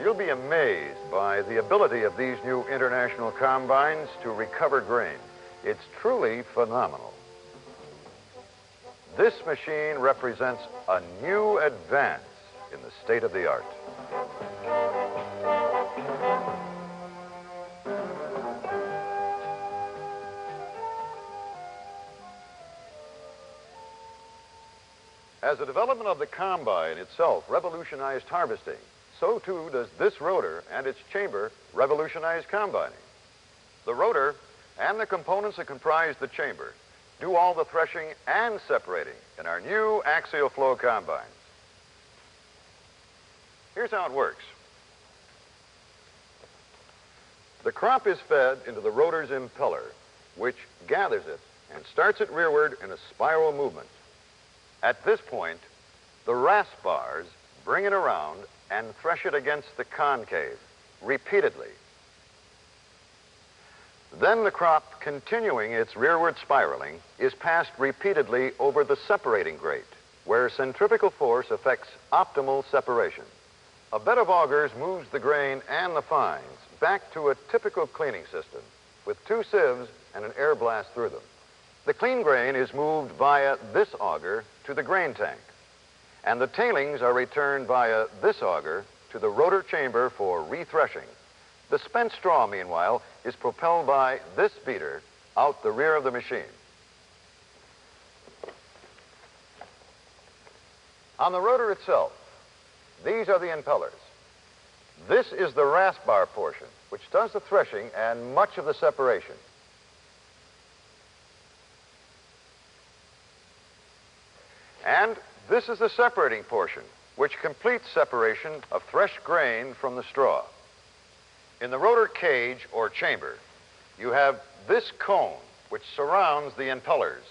You'll be amazed by the ability of these new international combines to recover grain. It's truly phenomenal. This machine represents a new advance in the state of the art. As the development of the combine itself revolutionized harvesting, so too does this rotor and its chamber revolutionize combining. The rotor and the components that comprise the chamber do all the threshing and separating in our new axial flow combines. Here's how it works. The crop is fed into the rotor's impeller, which gathers it and starts it rearward in a spiral movement. At this point, the rasp bars bring it around and thresh it against the concave repeatedly. Then the crop, continuing its rearward spiraling, is passed repeatedly over the separating grate, where centrifugal force affects optimal separation. A bed of augers moves the grain and the fines back to a typical cleaning system with two sieves and an air blast through them. The clean grain is moved via this auger to the grain tank, and the tailings are returned via this auger to the rotor chamber for rethreshing. The spent straw, meanwhile, is propelled by this beater out the rear of the machine. On the rotor itself, these are the impellers. This is the rasp bar portion, which does the threshing and much of the separation. And this is the separating portion, which completes separation of threshed grain from the straw. In the rotor cage or chamber, you have this cone, which surrounds the impellers,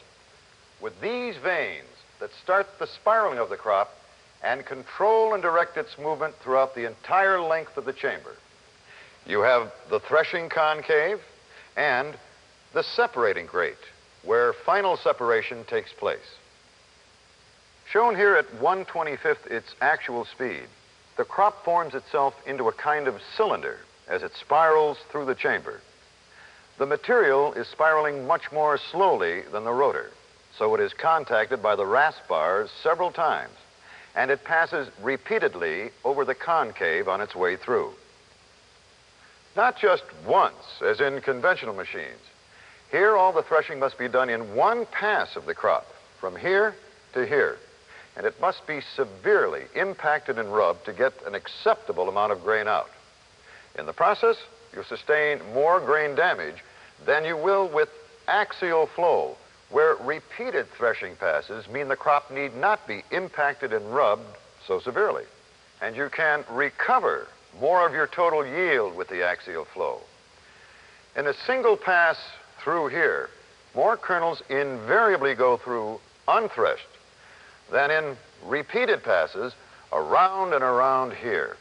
with these veins that start the spiraling of the crop and control and direct its movement throughout the entire length of the chamber. You have the threshing concave and the separating grate, where final separation takes place. Shown here at 1/25th its actual speed, the crop forms itself into a kind of cylinder as it spirals through the chamber. The material is spiraling much more slowly than the rotor, so it is contacted by the rasp bars several times, and it passes repeatedly over the concave on its way through. Not just once, as in conventional machines. Here, all the threshing must be done in one pass of the crop, from here to here, and it must be severely impacted and rubbed to get an acceptable amount of grain out. In the process, you sustain more grain damage than you will with axial flow, where repeated threshing passes mean the crop need not be impacted and rubbed so severely. And you can recover more of your total yield with the axial flow. In a single pass through here, more kernels invariably go through unthreshed than in repeated passes around and around here.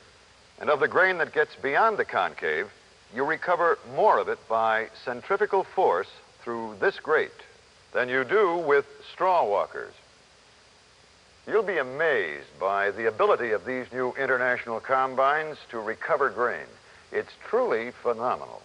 And of the grain that gets beyond the concave, you recover more of it by centrifugal force through this grate than you do with straw walkers. You'll be amazed by the ability of these new international combines to recover grain. It's truly phenomenal.